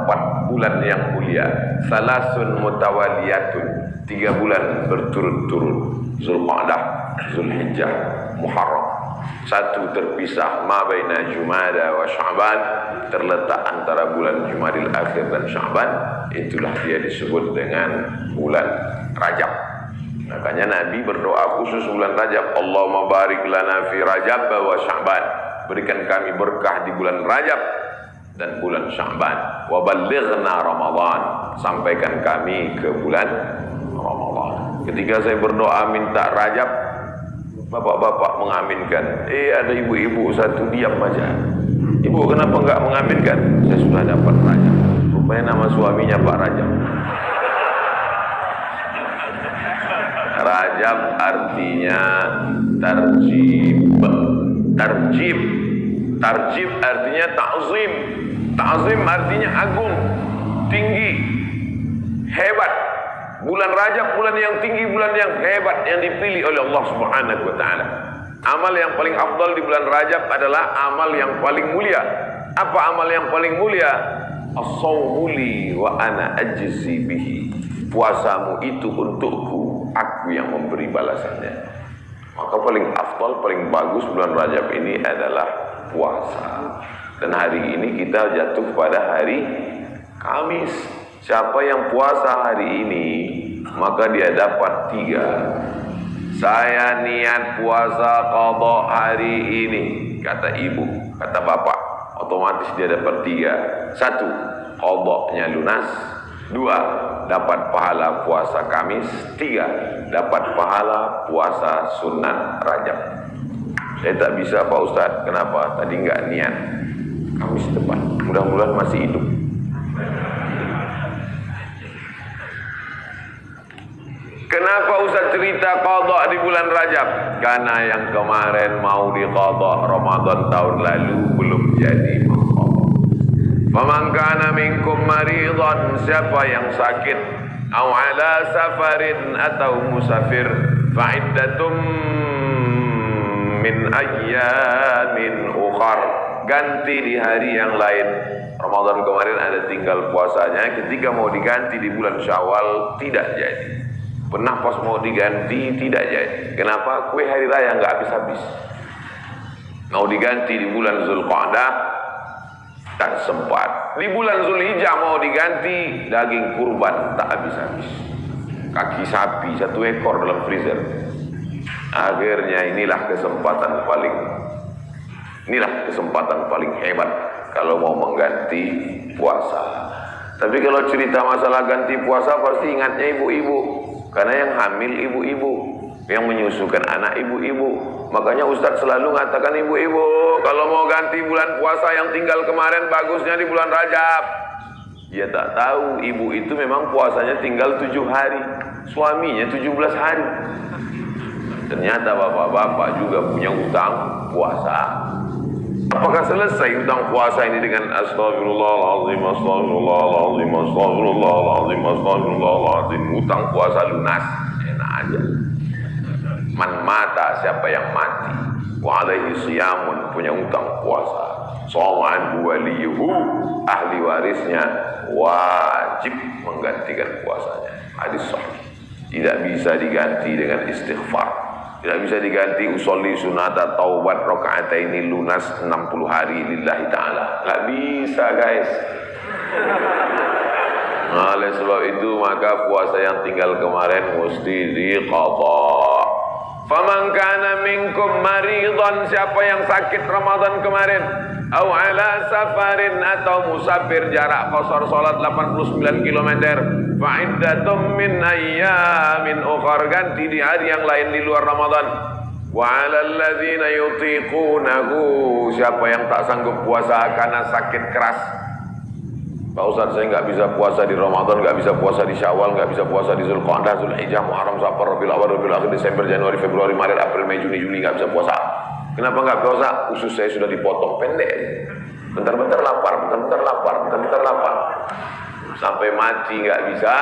4 bulan yang mulia. Salasun mutawaliyatun, 3 bulan berturut-turut. Zulqa'dah, Zulhijjah, Muharram. 1 terpisah, ma baina Jumada wa Sya'ban, terletak antara bulan Jumadil Akhir dan Sya'ban. Itulah dia disebut dengan bulan Rajab. Makanya Nabi berdoa khusus bulan Rajab, Allahumma barik lana fi Rajab wa Sya'ban, berikan kami berkah di bulan Rajab dan bulan Sya'ban. Wa ballighna Ramadan, sampaikan kami ke bulan Ramadan. Ketika saya berdoa minta Rajab, bapak-bapak mengaminkan. Ada ibu-ibu satu diam aja. Ibu kenapa enggak mengaminkan? Saya sudah dapat Rajab. Rupanya nama suaminya Pak Rajab. Rajab artinya tarjib. Tarjib. Tarjib artinya ta'zim. Ta'zim artinya agung, tinggi, hebat. Bulan Rajab bulan yang tinggi, bulan yang hebat yang dipilih oleh Allah Subhanahu wa taala. Amal yang paling afdal di bulan Rajab adalah amal yang paling mulia. Apa amal yang paling mulia? As-shawmu li wa ana ajzi bihi. Puasamu itu untukku, aku yang memberi balasannya. Maka paling afdal, paling bagus bulan Rajab ini adalah puasa. Dan hari ini kita jatuh pada hari Kamis. Siapa yang puasa hari ini, maka dia dapat 3. Saya niat puasa qadha hari ini, kata ibu, kata bapak, otomatis dia dapat 3. 1, qadhanya lunas. 2, dapat pahala puasa Kamis. 3, dapat pahala puasa sunat Rajab. Saya tak bisa Pak Ustadz, kenapa? Tadi enggak niat. Kamis depan, mudah-mudahan masih hidup. Kenapa Ustaz cerita qadha di bulan Rajab? Karena yang kemarin mau diqadha Ramadan tahun lalu belum jadi maqadha. Faman kana minkum maridan, siapa yang sakit, aw ala safarin atau musafir, fa iddatum min ayyamin ukhar, ganti di hari yang lain. Ramadan kemarin ada tinggal puasanya, ketika mau diganti di bulan Syawal tidak jadi. Pernah pas mau diganti tidak jadi. Kenapa? Kue hari raya nggak habis-habis. Mau diganti di bulan Zulqa'dah tak sempat. Di bulan Zulhijjah mau diganti, daging kurban tak habis-habis. Kaki sapi 1 ekor dalam freezer. Akhirnya inilah kesempatan paling hebat kalau mau mengganti puasa. Tapi kalau cerita masalah ganti puasa pasti ingatnya ibu-ibu. Karena yang hamil ibu-ibu, yang menyusukan anak ibu-ibu. Makanya Ustadz selalu mengatakan ibu-ibu, kalau mau ganti bulan puasa yang tinggal kemarin, bagusnya di bulan Rajab. Dia tak tahu ibu itu memang puasanya tinggal 7 hari, suaminya 17 hari. Ternyata bapak-bapak juga punya utang puasa. Apakah selesai hutang puasa ini dengan astagfirullahaladzim, astagfirullahaladzim, astagfirullahaladzim, astagfirullahaladzim, hutang puasa lunas? Enak aja. Man mata, siapa yang mati, wa alaihi siyamun, punya hutang puasa, shawman waliyuhu, ahli warisnya wajib menggantikan puasanya. Hadis sahih. Tidak bisa diganti dengan istighfar. Tidak bisa diganti usolli sunata taubat rakaataini lunas 60 hari lillahi ta'ala. Nggak bisa guys. Nah, oleh sebab itu maka puasa yang tinggal kemarin mesti diqadha. Faman kana minkum maridan, siapa yang sakit Ramadan kemarin, au ala safarin atau musafir, jarak qasar salat 89 km, fa iddatum min ayyamin ukhar, ganti di hari yang lain di luar Ramadan. Wa 'alal ladzina yutiqunahu, siapa yang tak sanggup puasa karena sakit keras. Pak Ustaz, saya nggak bisa puasa di Ramadan, nggak bisa puasa di Syawal, nggak bisa puasa di Zulqa'dah, Zulhijjah, Muharram, Safar, Rabiul Awwal, Rabiul Akhir, Desember, Januari, Februari, Maret, April, Mei, Juni, Juli, nggak bisa puasa. Kenapa nggak puasa? Usus saya sudah dipotong pendek. Bentar-bentar lapar, bentar-bentar lapar, bentar-bentar lapar. Sampai mati nggak bisa,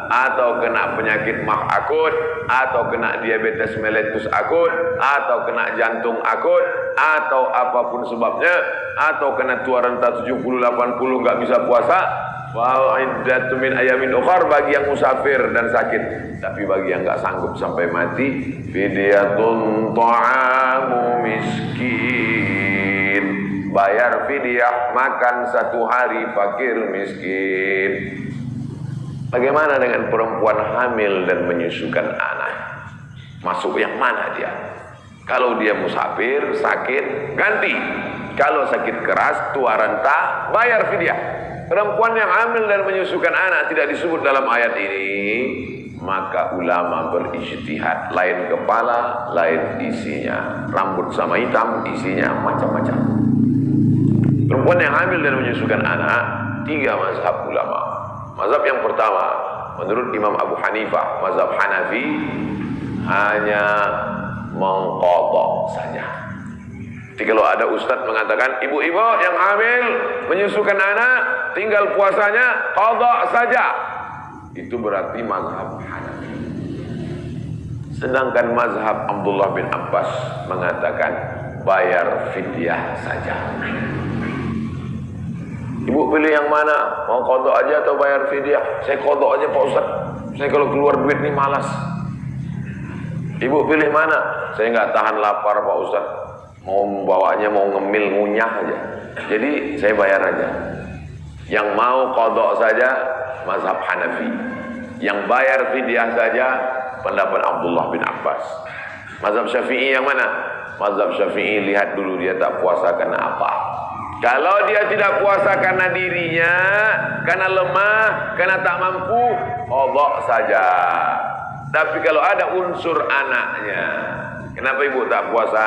atau kena penyakit mah akut, atau kena diabetes mellitus akut, atau kena jantung akut, atau apapun sebabnya, atau kena tua renta 70-80 nggak bisa puasa, fa'iddatun min ayamin ukhar bagi yang musafir dan sakit. Tapi bagi yang nggak sanggup sampai mati, fidyatun ta'amu miskin, bayar fidyah makan 1 hari fakir miskin. Bagaimana dengan perempuan hamil dan menyusukan anak? Masuk yang mana dia? Kalau dia musafir, sakit, ganti. Kalau sakit keras, tua renta, bayar fidyah. Perempuan yang hamil dan menyusukan anak tidak disebut dalam ayat ini, maka ulama berijtihad. Lain kepala, lain isinya. Rambut sama hitam, isinya macam-macam. Perempuan yang hamil dan menyusukan anak, 3 mazhab ulama. Mazhab yang pertama, menurut Imam Abu Hanifah, mazhab Hanafi, hanya mengqadha saja. Jadi kalau ada ustadz mengatakan ibu-ibu yang hamil menyusukan anak tinggal puasanya qadha saja, itu berarti mazhab Hanafi. Sedangkan mazhab Abdullah bin Abbas mengatakan bayar fidyah saja. Ibu pilih yang mana? Mau qadha aja atau bayar fidyah? Saya qadha aja Pak Ustadz. Saya kalau keluar duit nih malas. Ibu pilih mana? Saya nggak tahan lapar Pak Ustadz. Mau bawanya mau ngemil ngunyah aja. Jadi saya bayar aja. Yang mau qadha saja mazhab Hanafi. Yang bayar fidyah saja pendapat Abdullah bin Abbas. Mazhab Syafi'i yang mana? Mazhab Syafi'i lihat dulu dia tak puasa karena apa. Kalau dia tidak puasa karena dirinya, karena lemah, karena tak mampu, qadha saja. Tapi kalau ada unsur anaknya, kenapa ibu tak puasa?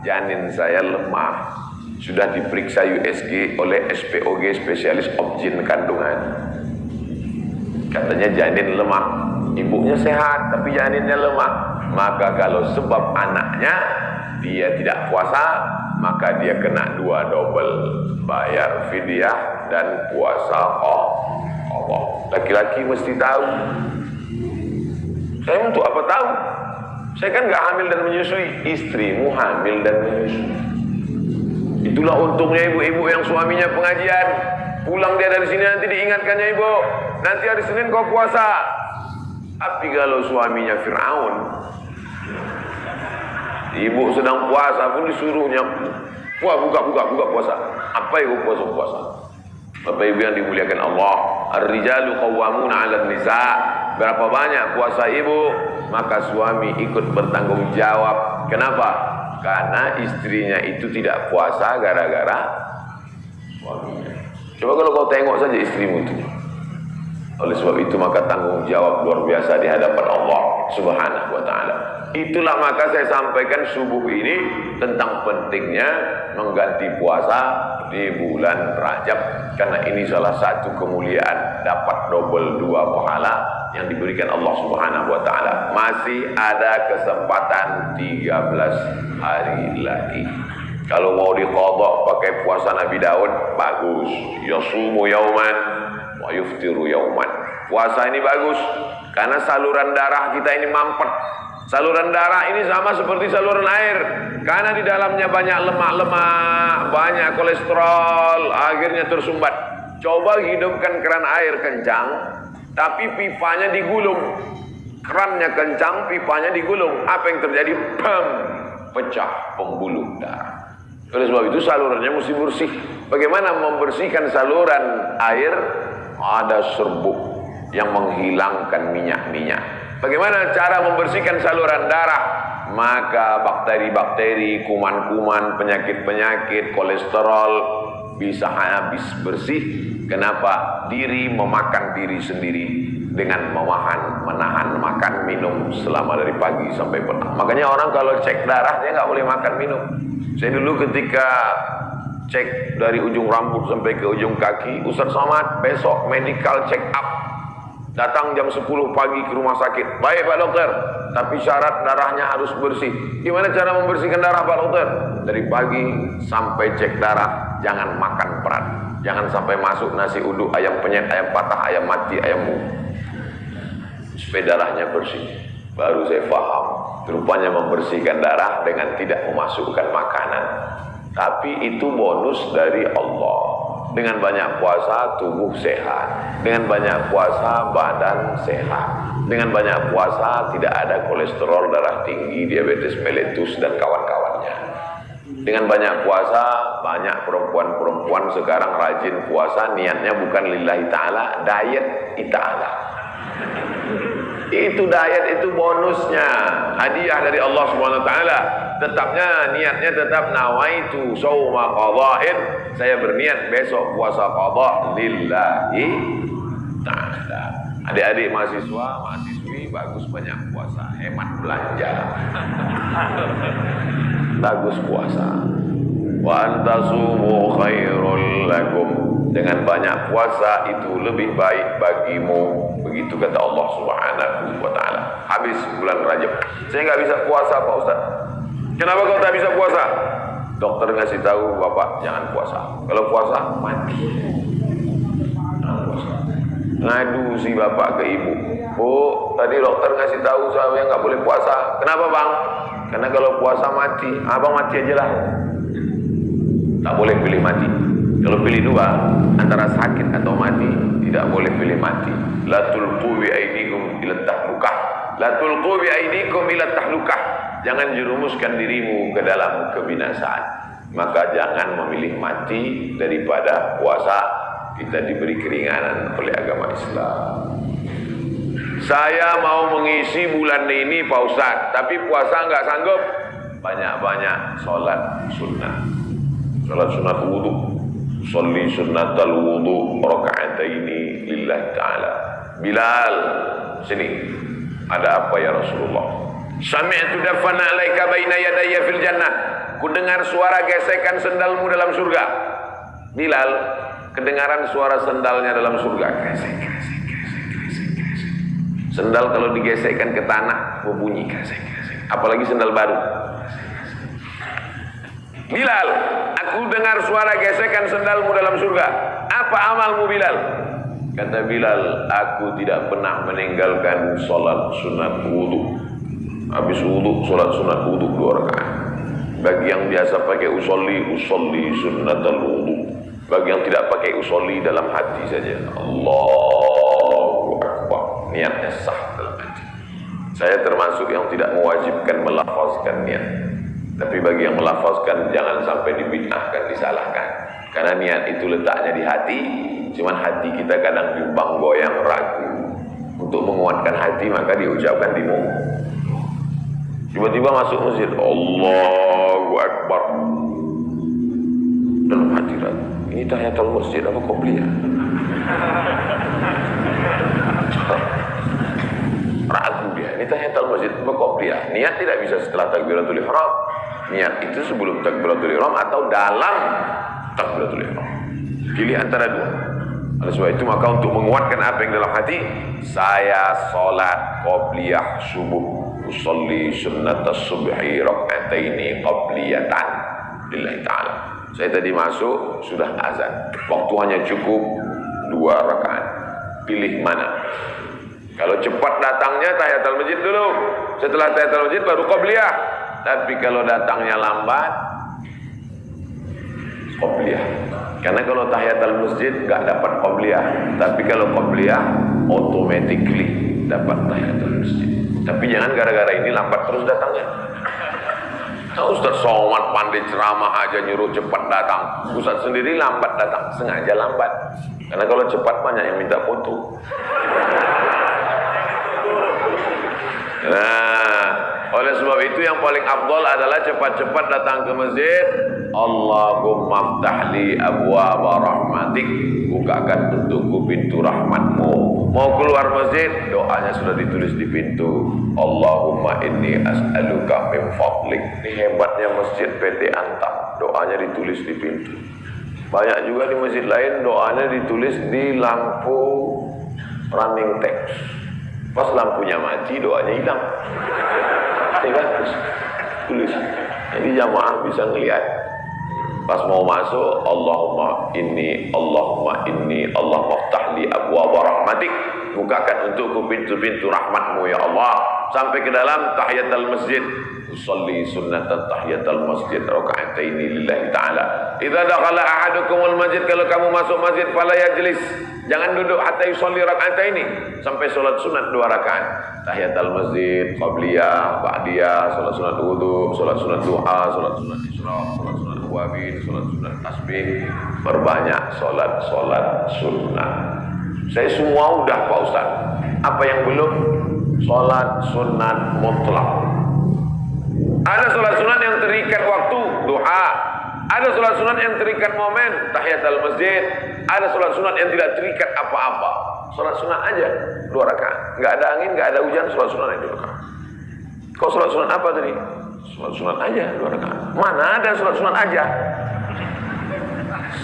Janin saya lemah, sudah diperiksa USG oleh SPOG, spesialis objin kandungan. Katanya janin lemah, ibunya sehat tapi janinnya lemah. Maka kalau sebab anaknya dia tidak puasa, maka dia kena 2 double, bayar fidyah dan puasa qadha. Laki-laki mesti tahu. Saya untuk apa tahu? Saya kan nggak hamil dan menyusui. Istrimu hamil dan menyusui. Itulah untungnya ibu-ibu yang suaminya pengajian. Pulang dia dari sini nanti diingatkannya, ibu, nanti hari Senin kau puasa. Tapi kalau suaminya Fir'aun, ibu sedang puasa pun disuruhnya, buka puasa. Apa ibu puasa? Bapak ibu yang dimuliakan Allah, ar-rijalu qawwamuna 'alan nisa'. Berapa banyak puasa ibu, maka suami ikut bertanggung jawab. Kenapa? Karena istrinya itu tidak puasa gara-gara suaminya. Coba kalau kau tengok saja istrimu itu. Oleh sebab itu maka tanggung jawab luar biasa di hadapan Allah Subhanahu wa ta'ala. Itulah maka saya sampaikan subuh ini tentang pentingnya mengganti puasa di bulan Rajab, karena ini salah satu kemuliaan, dapat double 2 pahala yang diberikan Allah Subhanahu wa ta'ala. Masih ada kesempatan 13 hari lagi. Kalau mau diqadha pakai puasa Nabi Daud, bagus. Yasumu yauman wa yuftiru yauman. Puasa ini bagus karena saluran darah kita ini mampet. Saluran darah ini sama seperti saluran air, karena di dalamnya banyak lemak-lemak, banyak kolesterol, akhirnya tersumbat. Coba hidupkan keran air kencang, tapi pipanya digulung. Kerannya kencang, pipanya digulung. Apa yang terjadi? Bam! Pecah pembuluh darah. Oleh sebab itu salurannya mesti bersih. Bagaimana membersihkan saluran air? Ada serbuk yang menghilangkan minyak-minyak. Bagaimana cara membersihkan saluran darah? Maka bakteri-bakteri, kuman-kuman, penyakit-penyakit, kolesterol bisa habis bersih. Kenapa? Diri memakan diri sendiri dengan menahan makan minum selama dari pagi sampai petang. Makanya orang kalau cek darah dia nggak boleh makan minum. Saya dulu ketika cek dari ujung rambut sampai ke ujung kaki, Ustaz Somad besok medical check up. Datang jam 10 pagi ke rumah sakit. Baik Pak Dokter, tapi syarat darahnya harus bersih. Gimana cara membersihkan darah Pak Dokter? Dari pagi sampai cek darah, jangan makan berat. Jangan sampai masuk nasi uduk, ayam penyet, ayam patah, ayam mati, ayam mu. Supaya darahnya bersih. Baru saya paham. rupanya membersihkan darah dengan tidak memasukkan makanan. Tapi itu bonus dari Allah. Dengan banyak puasa tubuh sehat, dengan banyak puasa badan sehat, dengan banyak puasa tidak ada kolesterol darah tinggi, diabetes mellitus dan kawan-kawannya. Dengan banyak puasa, banyak perempuan-perempuan sekarang rajin puasa, niatnya bukan lillahi ta'ala, diet ta'ala. Itu diet, itu bonusnya, hadiah dari Allah Subhanahu wa taala. Tetapnya niatnya tetap nawaitu shauma qadha'in, saya berniat besok puasa qadha lillahi ta'ala. Adik-adik mahasiswa, mahasiswi bagus banyak puasa, hemat belanja. Bagus puasa. Wa antasumu khairul lakum, dengan banyak puasa itu lebih baik bagimu. Begitu kata Allah Subhanahu wa taala. Habis bulan Rajab, saya nggak bisa puasa Pak Ustaz. Kenapa kau tak bisa puasa? Dokter ngasih tahu Bapak jangan puasa. Kalau puasa mati. Jangan puasa. Ngadu si bapak ke ibu. Bu, tadi dokter ngasih tahu saya nggak boleh puasa. Kenapa bang? Karena kalau puasa mati. Abang mati aja lah. Tak boleh pilih mati. Kalau pilih dua, antara sakit atau mati, tidak boleh pilih mati. La tulqu bi aydikum ila tahlukah. La tulqu bi aydikum ila tahlukah. Jangan jerumuskan dirimu ke dalam kebinasaan. Maka jangan memilih mati daripada puasa. Kita diberi keringanan oleh agama Islam. Saya mau mengisi bulan ini Pak Ustaz, tapi puasa nggak sanggup. Banyak-banyak sholat sunnah. Sholat sunat wudu. Sholli sunnatal wudu raka'ataini lillahi ta'ala. Bilal, sini. Ada apa ya Rasulullah? Sami'tu dafana alaika baina yadayya fil jannah. Ku dengar suara gesekan sendalmu dalam surga. Bilal, kedengaran suara sendalnya dalam surga. Gesek, gesek, gesek, gesek, gesek. Sendal kalau digesekkan ke tanah berbunyi gesek, gesek. Apalagi sendal baru. Bilal, aku dengar suara gesekan sendalmu dalam surga. Apa amalmu Bilal? Kata Bilal, aku tidak pernah meninggalkan sholat sunat wudu. Habis wudu, sholat sunat wudu 2 rakaat. Bagi yang biasa pakai usolli sunnatal wudu. Bagi yang tidak pakai usolli dalam hati saja. Allahu Akbar. Niatnya sah dalam hati. Saya termasuk yang tidak mewajibkan melafazkan niat. Tapi bagi yang melafazkan jangan sampai dibid'ahkan, disalahkan. Karena niat itu letaknya di hati. Cuman hati kita kadang bimbang, goyang, ragu. Untuk menguatkan hati maka diucapkan di mulut. Tiba-tiba masuk masjid, Allahu Akbar. Dalam hati ragu. Ini tahiyatul masjid apa qobliyah? Ragu dia. Ini tahiyatul masjid apa qobliyah? Niat tidak bisa setelah takbiratul ihram. Niat itu sebelum takbiratul ihram atau dalam takbiratul ihram. Pilih antara dua. Oleh sebab itu maka untuk menguatkan apa yang dalam hati, saya sholat qobliyah subuh. Usolli sunnatas subhi raka'ataini qabliyatan lillahi ta'ala. Saya tadi masuk sudah azan. Waktu hanya cukup 2 rakaat. Pilih mana? Kalau cepat datangnya tahiyatul masjid dulu. Setelah tahiyatul masjid baru qabliyah. Tapi kalau datangnya lambat, qobliyah. Karena kalau tahiyatul masjid enggak dapat qobliyah. Tapi kalau qobliyah automatically dapat tahiyatul masjid. Tapi jangan gara-gara ini lambat terus datangnya. Nah, Ustaz Somad pandai ceramah aja nyuruh cepat datang. Ustaz sendiri lambat datang, sengaja lambat. Karena kalau cepat banyak yang minta foto. Nah, oleh sebab itu yang paling afdal adalah cepat-cepat datang ke masjid. Allahumma ftahli abwaaba rahmatik, bukakan untukku pintu rahmatmu. Mau keluar masjid, doanya sudah ditulis di pintu. Allahumma inni as'aluka min fadlik. Ini hebatnya masjid PT Antam, doanya ditulis di pintu. Banyak juga di masjid lain doanya ditulis di lampu running text. Pas lampunya mati, doanya hilang. Tinggal tulis. Jadi jamaah bisa ngelihat. Pas mau masuk, Allahumma inni, Allahumma ftahli abwaaba rahmatik. Bukakan untukku pintu-pintu rahmatmu ya Allah. sampai ke dalam tahiyatul masjid. Usolli sunnatan tahiyatul masjid raka'ataini lillahi ta'ala. Idza dakhala ahadukumul masjid, kalau kamu masuk masjid fala yajlis, jangan duduk hatta yusolli raka'ataini, sampai salat sunat 2 rakaat. Tahiyatul masjid, qabliyah, ba'diyah, salat sunat wudu, salat sunat duha, salat sunat isyraq, salat sunat wabin, salat sunat tasbih. Perbanyak salat sunat. Saya semua udah Pak Ustaz. Apa yang belum? Salat sunat mutlak. Ada salat sunat yang terikat waktu, duha. Ada salat sunat yang terikat momen, tahiyatul masjid. Ada salat sunat yang tidak terikat apa-apa. Salat sunat aja 2 rakaat. Enggak ada angin, enggak ada hujan, salat sunat aja 2 rakaat. Kau salat sunat apa tadi? Salat sunat aja 2 rakaat. Mana ada salat sunat aja?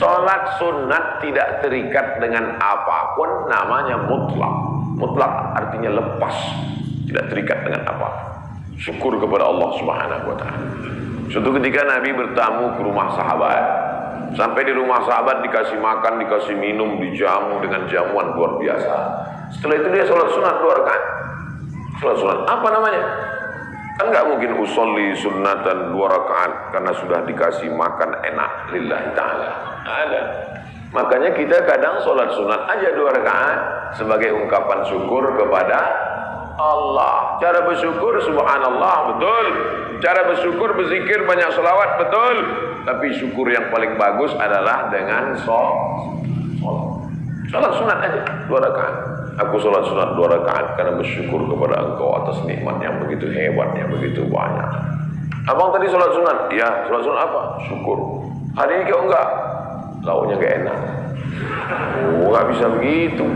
Salat sunat tidak terikat dengan apapun, namanya mutlak. Mutlak artinya lepas, tidak terikat dengan apa. Syukur kepada Allah Subhanahu wa ta'ala. Suatu ketika Nabi bertamu ke rumah sahabat. Sampai di rumah sahabat dikasih makan, dikasih minum, dijamu dengan jamuan luar biasa. Setelah itu dia sholat sunat 2 rakaat. Sholat sunat apa namanya? Kan nggak mungkin usolli sunnatan 2 rakaat karena sudah dikasih makan enak lillahi ta'ala. Ada. Makanya kita kadang sholat sunat aja 2 rakaat sebagai ungkapan syukur kepada Allah. Cara bersyukur subhanallah, betul. Cara bersyukur berzikir banyak selawat, betul. Tapi syukur yang paling bagus adalah dengan sholat sunat aja 2 rakaat. Aku sholat sunat 2 rakaat karena bersyukur kepada Engkau atas nikmat yang begitu hebat, yang begitu banyak. Abang tadi sholat sunat? Ya, sholat sunat apa? Syukur. Hari ini kau enggak? Lauknya gak enak. Oh, gak bisa begitu.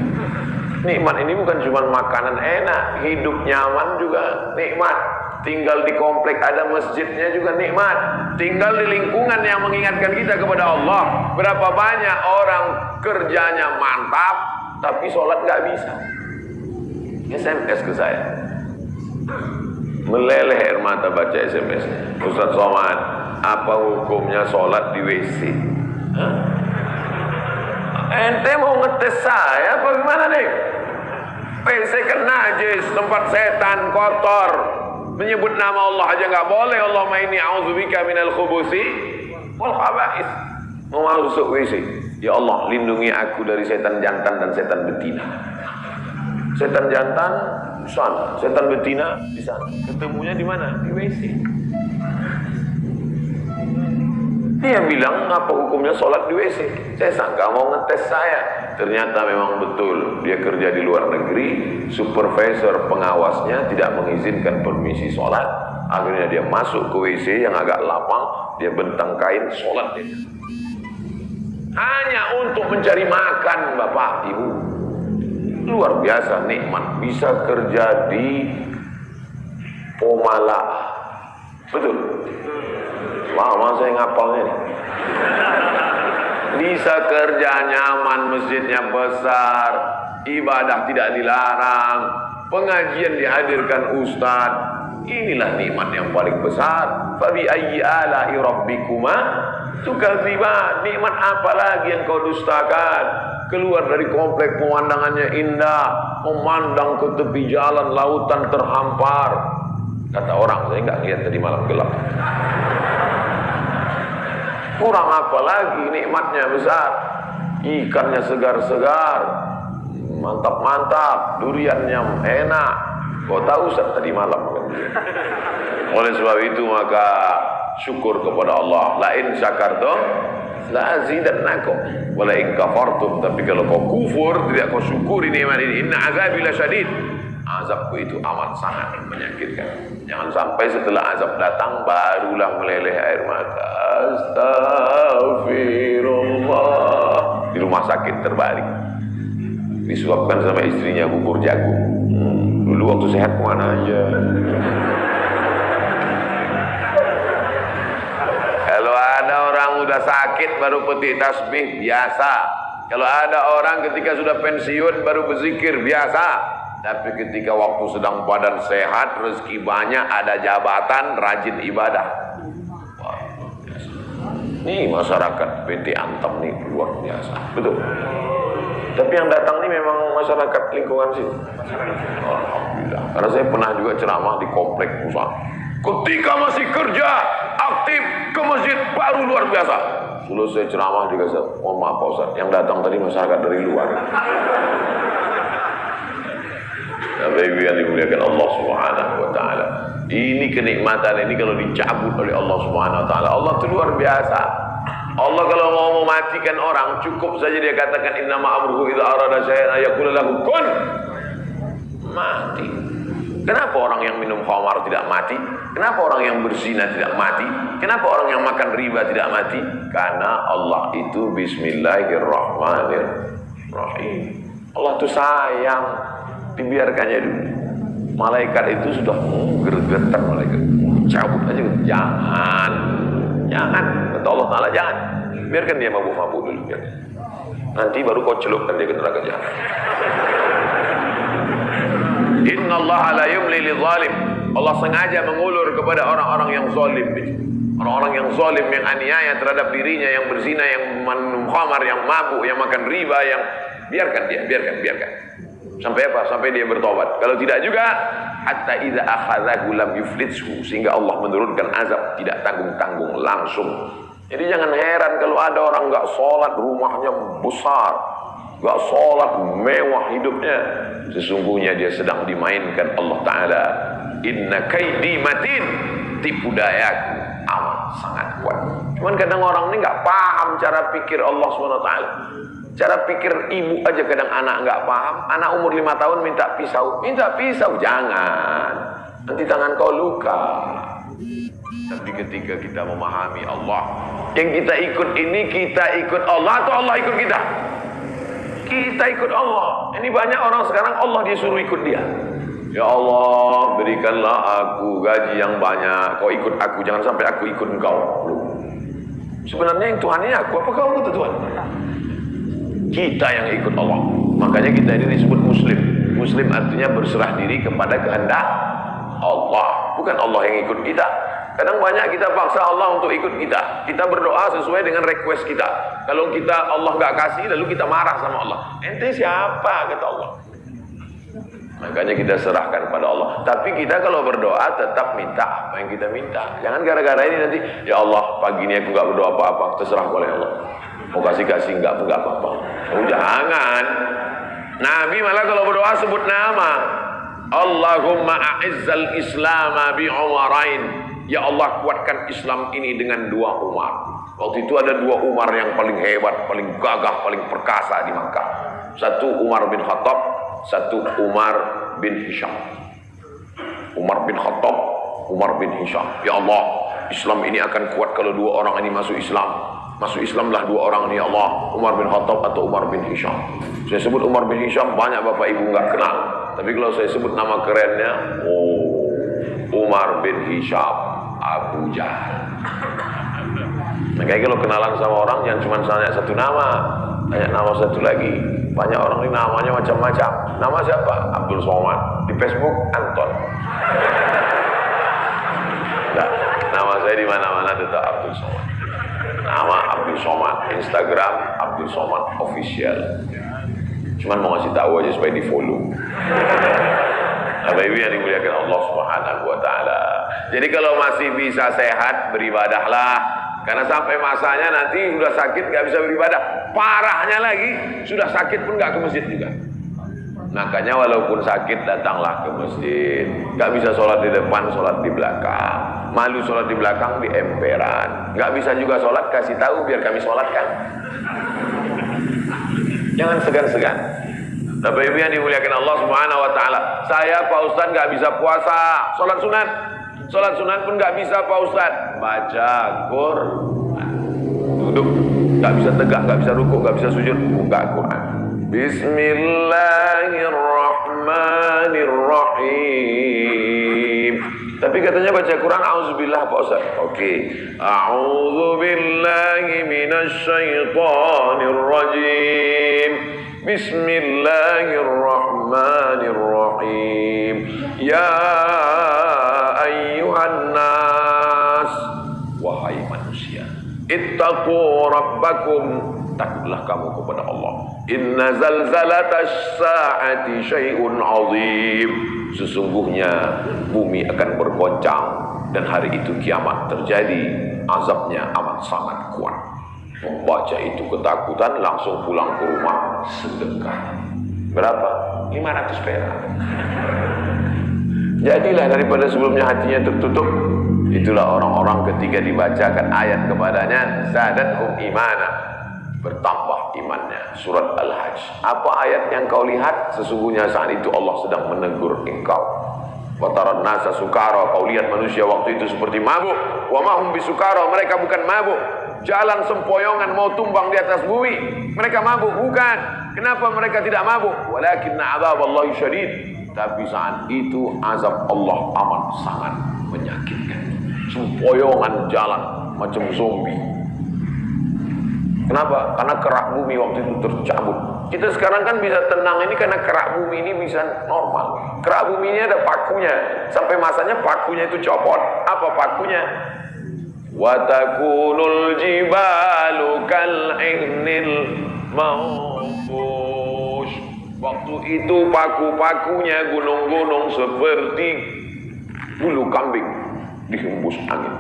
Nikmat ini bukan cuma makanan enak, hidup nyaman juga nikmat. Tinggal di komplek ada masjidnya juga nikmat. Tinggal di lingkungan yang mengingatkan kita kepada Allah. Berapa banyak orang kerjanya mantap, tapi sholat nggak bisa. SMS ke saya, meleleh air mata baca SMS. Ustaz Somad, apa hukumnya sholat di WC? Hah? Ente mau ngetes saya apa gimana nih? WC kan najis, tempat setan, kotor. Menyebut nama Allah aja nggak boleh. Allahumma inni a'udzubika minal khubuthi wal khaba'ith. Mau masuk WC, ya Allah lindungi aku dari setan jantan dan setan betina. Setan jantan di sana, setan betina di sana. Ketemunya di mana? Di WC. Dia bilang, apa hukumnya sholat di WC? Saya sangka mau ngetes saya. Ternyata memang betul. Dia kerja di luar negeri, supervisor pengawasnya tidak mengizinkan permisi sholat. Akhirnya dia masuk ke WC yang agak lapang, dia bentang kain, sholat dia. Hanya untuk mencari makan, Bapak, Ibu. Luar biasa nikmat. Bisa kerja di Pomala. Betul? Lama saya ngapalnya nih. Bisa kerja nyaman, masjidnya besar, ibadah tidak dilarang, pengajian dihadirkan ustaz. Inilah nikmat yang paling besar. Fabi ayyi ala'i rabbikuma tukadziban. Nikmat apa lagi yang kau dustakan? Keluar dari komplek pemandangannya indah, memandang ke tepi jalan, lautan terhampar. Kata orang, saya nggak lihat tadi malam gelap. Kurang apa lagi, nikmatnya besar. Ikannya segar-segar, mantap-mantap, duriannya enak. Kau tahu Ustaz tadi malam kan? Oleh sebab itu maka syukur kepada Allah. La in syakartum la azidannakum wa la in kafartum. Tapi kalau kau kufur, tidak kau syukuri nikmat ini, inna azabi lasyadid. Azabku itu amat sangat menyakitkan. Jangan sampai setelah azab datang barulah meleleh air mata. Astagfirullah. Di rumah sakit terbalik, disuapkan sama istrinya bubur jagung. Dulu waktu sehat kemana aja. Kalau ada orang udah sakit baru petik tasbih, biasa. Kalau ada orang ketika sudah pensiun baru berzikir, biasa. Tapi ketika waktu sedang badan sehat, rezeki banyak, ada jabatan, rajin ibadah. Wah, biasa. Nih masyarakat PT Antam nih luar biasa. Betul. Tapi yang datang ini memang masyarakat lingkungan sini. Alhamdulillah. Karena saya pernah juga ceramah di komplek Musa. Ketika masih kerja aktif ke masjid baru luar biasa. Selesai ceramah dikasih, mohon maaf Pak Ustaz, yang datang tadi masyarakat dari luar. Bapak-ibu yang dimuliakan Allah Subhanahu wa taala. Ini kenikmatan ini kalau dicabut oleh Allah Subhanahu wa taala, Allah itu luar biasa. Allah kalau mau mematikan orang, cukup saja dia katakan innama amruhu idza arada syai'an ayaqula lahu kun, mati. Kenapa orang yang minum khamar tidak mati? Kenapa orang yang berzina tidak mati? Kenapa orang yang makan riba tidak mati? Karena Allah itu bismillahirrahmanirrahim. Allah itu sayang, dibiarkannya dulu. Malaikat itu sudah gergetan, malaikat cabut aja, jangan, kata Allah Ta'ala, jangan, biarkan dia mabuk-mabuk dulu, biarkan. Nanti baru kau celupkan dia ke neraka jahanam. Inna Allah la yumli lidzalim. Allah sengaja mengulur kepada orang-orang yang zalim. Orang-orang yang zalim, yang aniaya terhadap dirinya, yang berzina, yang minum khamar, yang mabuk, yang makan riba, yang biarkan dia, biarkan. Sampai apa? Sampai dia bertobat. Kalau tidak juga, hatta idza akhadhahu lam yuflithu, sehingga Allah menurunkan azab tidak tanggung-tanggung langsung. Jadi jangan heran kalau ada orang enggak sholat, rumahnya besar, enggak sholat, mewah hidupnya, sesungguhnya dia sedang dimainkan Allah Ta'ala. Inna kaidi matin, tipu dayaku amat sangat kuat. Cuman kadang orang ini enggak paham cara pikir Allah SWT. Cara pikir ibu aja kadang anak enggak paham. Anak umur 5 tahun minta pisau, jangan, nanti tangan kau luka. Tapi ketika kita memahami Allah, yang kita ikut ini, kita ikut Allah atau Allah ikut kita? Kita ikut Allah. Ini banyak orang sekarang Allah disuruh ikut dia. Ya Allah, berikanlah aku gaji yang banyak, kau ikut aku, jangan sampai aku ikut engkau. Sebenarnya yang Tuhan ini aku, apa kau ikut Tuhan? Kita yang ikut Allah. Makanya kita ini disebut Muslim. Muslim artinya berserah diri kepada kehendak Allah, bukan Allah yang ikut kita. Kadang banyak kita paksa Allah untuk ikut kita. Kita berdoa sesuai dengan request kita. Kalau kita Allah nggak kasih, lalu kita marah sama Allah. Ente siapa? Kata Allah. Makanya kita serahkan pada Allah. Tapi kita kalau berdoa tetap minta apa yang kita minta. Jangan gara-gara ini nanti, ya Allah pagi ini aku nggak berdoa apa-apa, terserah oleh Allah. Mau kasih enggak apa-apa. Oh jangan. Nabi malah kalau berdoa sebut nama. Allahumma a'izzal islama bi umarain. Ya Allah, kuatkan Islam ini dengan 2 Umar. Waktu itu ada 2 Umar yang paling hebat, paling gagah, paling perkasa di Makkah. Satu Umar bin Khattab, satu Umar bin Hisham. Umar bin Khattab, Umar bin Hisham. Ya Allah, Islam ini akan kuat kalau 2 orang ini masuk Islam. Masuk Islamlah 2 orang ini, ya Allah. Umar bin Khattab atau Umar bin Hisham. Saya sebut Umar bin Hisham, banyak bapak ibu nggak kenal. Tapi kalau saya sebut nama kerennya, Umar bin Hisham, Abu Jahal. Makanya kalau kenalan sama orang jangan cuma tanya satu nama, tanya nama satu lagi. Banyak orang ini namanya macam-macam. Nama siapa? Abdul Somad. Di Facebook Anton. Nah, nama saya di mana-mana tetap Abdul Somad. Nama Abdul Somad, Instagram Abdul Somad Official. Cuman mau ngasih tahu aja supaya di follow. Bapak-ibu yang dimuliakan Allah Subhanahu wa taala. Jadi kalau masih bisa sehat, beribadahlah. Karena sampai masanya nanti sudah sakit nggak bisa beribadah. Parahnya lagi, sudah sakit pun nggak ke masjid juga. Makanya walaupun sakit datanglah ke masjid. Nggak bisa sholat di depan, sholat di belakang. Malu sholat di belakang, di emperan. Nggak bisa juga sholat, kasih tahu biar kami sholatkan. Jangan segan-segan. Bapak Ibu yang dimuliakan Allah Subhanahu wa taala. Saya Pak Ustaz nggak bisa puasa, sholat sunat. Sholat sunat pun nggak bisa Pak Ustaz. Baca Quran. Duduk, nggak bisa tegak, nggak bisa rukuk, nggak bisa sujud, buka Quran. Bismillahirrahmanirrahim. Tapi katanya baca Quran auzubillah Pak Ustaz. Oke. A'udzubillahi minasyaitonirrajim. Bismillahirrahmanirrahim. Ya ayyuhan nas, wahai manusia, ittaqu rabbakum, takutlah kamu kepada Allah. Inna zalzalatas sa'ati syai'un 'azim. Sesungguhnya bumi akan bergoncang dan hari itu kiamat terjadi, azabnya amat sangat kuat. Membaca itu ketakutan, langsung pulang ke rumah sedekah. Berapa? 500 perak. Jadilah daripada sebelumnya hatinya tertutup. Itulah orang-orang ketika dibacakan ayat kepadanya, zadathum imana, bertambah imannya. Surat Al-Hajj. Apa ayat yang kau lihat? Sesungguhnya saat itu Allah sedang menegur engkau. Wataran nasa sukara, kau lihat manusia waktu itu seperti mabuk. Wa mahum bisukara, mereka bukan mabuk. Jalan sempoyongan mau tumbang di atas bumi, mereka mabuk? Bukan. Kenapa mereka tidak mabuk? Walakinna adzaballahi syadid. Tapi saat itu azab Allah amat sangat menyakitkan. Sempoyongan jalan macam zombie. Kenapa? Karena kerak bumi waktu itu tercabut. Kita sekarang kan bisa tenang ini karena kerak bumi ini bisa normal. Kerak bumi ini ada pakunya. Sampai masanya pakunya itu copot. Apa pakunya? Wa takunul jibalu kal'ihnil manfush. Waktu itu paku-pakunya gunung-gunung seperti bulu kambing dihembus angin.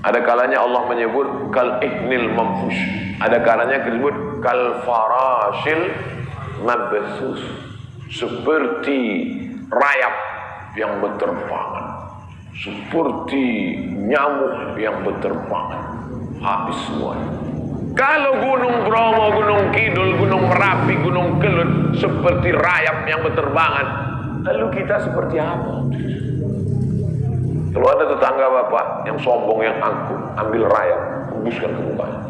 Ada kalanya Allah menyebut kal'ihnil manfush. Ada kalanya disebut kal farasil mabsus, seperti rayap yang berterbangan, seperti nyamuk yang berterbangan. Habis semuanya. Kalau Gunung Bromo, Gunung Kidul, Gunung Merapi, Gunung Kelut seperti rayap yang berterbangan, lalu kita seperti apa? Kalau ada tetangga bapak yang sombong, yang angkuh, ambil rayap, hembuskan ke mukanya.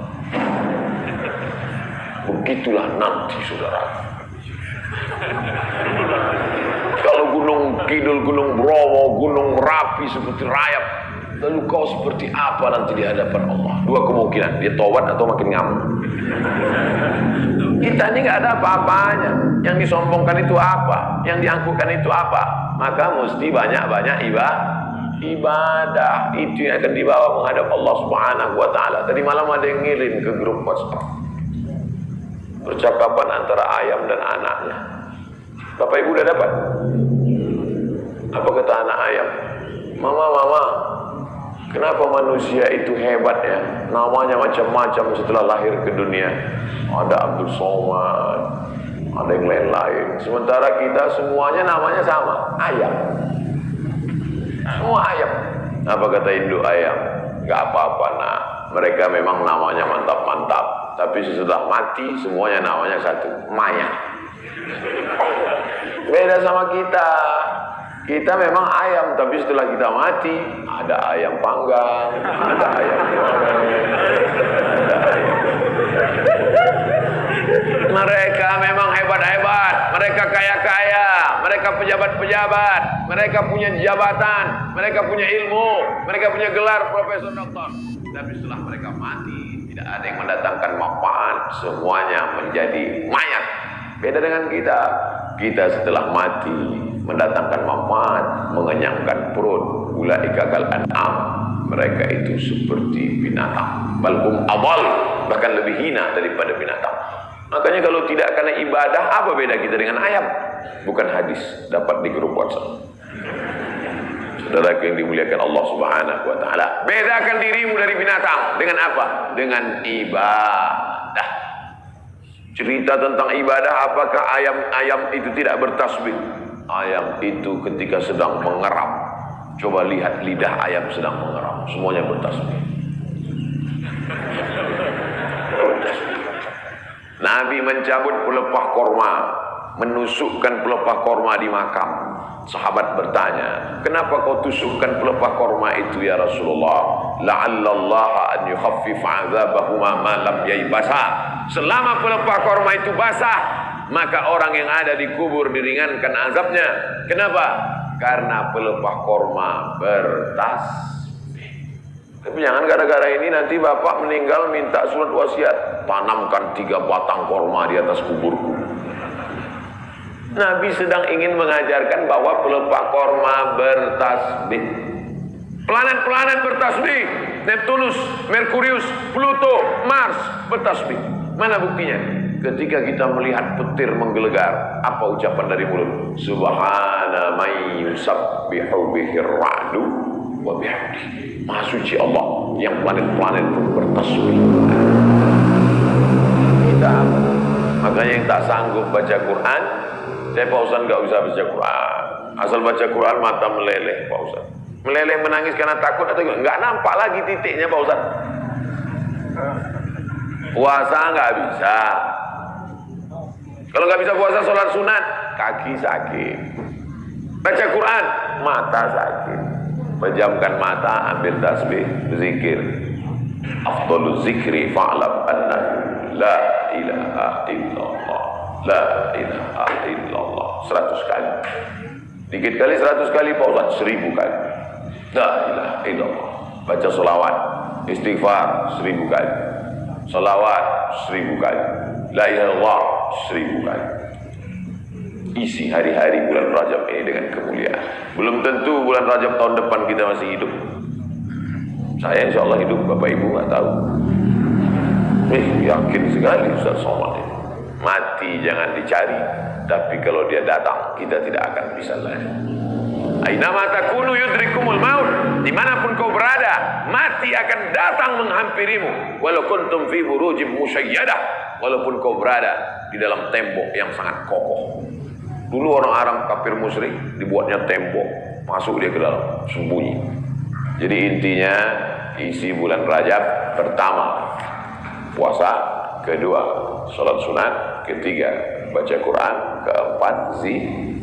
Begitulah nanti saudara. Kalau Gunung Kidul, Gunung Bromo, Gunung Merapi seperti rayap, lalu kau seperti apa nanti di hadapan Allah? Dua kemungkinan, dia taubat atau makin ngamuk. Kita ini gak ada apa-apanya. Yang disombongkan itu apa? Yang diangkuhkan itu apa? Maka mesti banyak-banyak ibadah. Itu yang akan dibawa menghadap Allah Subhanahu wa ta'ala. Tadi malam ada yang ngirim ke grup WhatsApp, percakapan antara ayam dan anaknya. Bapak ibu udah dapat? Apa kata anak ayam? Mama, kenapa manusia itu hebat ya? Namanya macam-macam setelah lahir ke dunia. Ada Abdul Somad, ada yang lain-lain. Sementara kita semuanya namanya sama, ayam. Semua ayam. Apa kata induk ayam? Gak apa-apa nak, mereka memang namanya mantap-mantap. Tapi sesudah mati semuanya namanya satu, mayat. Beda sama kita. Kita memang ayam, tapi setelah kita mati ada ayam panggang, ada ayam goreng, ada ayam. Mereka memang hebat-hebat, mereka kaya-kaya, mereka pejabat-pejabat, mereka punya jabatan, mereka punya ilmu, mereka punya gelar profesor doktor. Tapi setelah mereka mati, tidak ada yang mendatangkan manfaat, semuanya menjadi mayat. Beda dengan kita. Kita setelah mati mendatangkan manfaat, mengenyangkan perut. Ulaika kal an'am, mereka itu seperti binatang. Balhum adall, bahkan lebih hina daripada binatang. Makanya kalau tidak karena ibadah, apa beda kita dengan ayam? Bukan hadis, dapat di grup WhatsApp. Saudara yang dimuliakan Allah Subhanahu wa ta'ala, bedakan dirimu dari binatang dengan apa? Dengan ibadah. Cerita tentang ibadah, apakah ayam itu tidak bertasbih? Ayam itu ketika sedang mengerap, coba lihat lidah ayam sedang mengerap, semuanya bertasbih. Nabi mencabut pelepah korma, menusukkan pelepah korma di makam. Sahabat bertanya, kenapa kau tusukkan pelepah korma itu ya Rasulullah? La'allallaha an yukhaffif 'adzabahuma ma lam yaybasa. Selama pelepah korma itu basah, maka orang yang ada di kubur diringankan azabnya. Kenapa? Karena pelepah korma bertasbih. Tapi jangan gara-gara ini nanti bapak meninggal minta surat wasiat, tanamkan 3 batang korma di atas kuburku. Nabi sedang ingin mengajarkan bahwa pelepah korma bertasbih. Planet-planet bertasbih. Neptunus, Merkurius, Pluto, Mars bertasbih. Mana buktinya? Ketika kita melihat petir menggelegar, apa ucapan dari mulut? Subhana may yusabbihu bihir ra'du wa bihamdi. Maha suci Allah yang planet-planet pun bertasbih. Kita, makanya yang tak sanggup baca Quran, saya Pak Ustaz nggak usah baca Quran. Asal baca Quran mata meleleh Pak Ustaz. Meleleh menangis karena takut atau nggak nampak lagi titiknya Pak Ustaz. Puasa nggak bisa. Kalau nggak bisa puasa, sholat sunat, kaki sakit. Baca Quran, mata sakit. Pejamkan mata, ambil tasbih, berzikir. Afdalul zikri fa'lam anna la ilaha illallah. La ilaha illallah. 100 kali. Dikit kali 100 kali, Pak Ustaz 1000 kali. La ilaha illallah. Baca sholawat, istighfar 1000 kali. Sholawat 1000 kali. La ilaha illallah 1000 kali. Isi hari-hari bulan Rajab ini dengan kemuliaan. Belum tentu bulan Rajab tahun depan kita masih hidup. Saya insya Allah hidup, Bapak Ibu nggak tahu. Yakin sekali Ustaz Somad ini. Mati jangan dicari, tapi kalau dia datang kita tidak akan bisa lari. Ainama takunu yudrikumul maut. Dimanapun kau berada, mati akan datang menghampirimu. Walau kuntum fi burujim musyayyadah. Walaupun kau berada di dalam tembok yang sangat kokoh. Dulu orang Arab kafir musyrik dibuatnya tembok, masuk dia ke dalam, sembunyi. Jadi intinya isi bulan Rajab, pertama puasa, kedua sholat sunat, ketiga baca Quran, keempat zikir.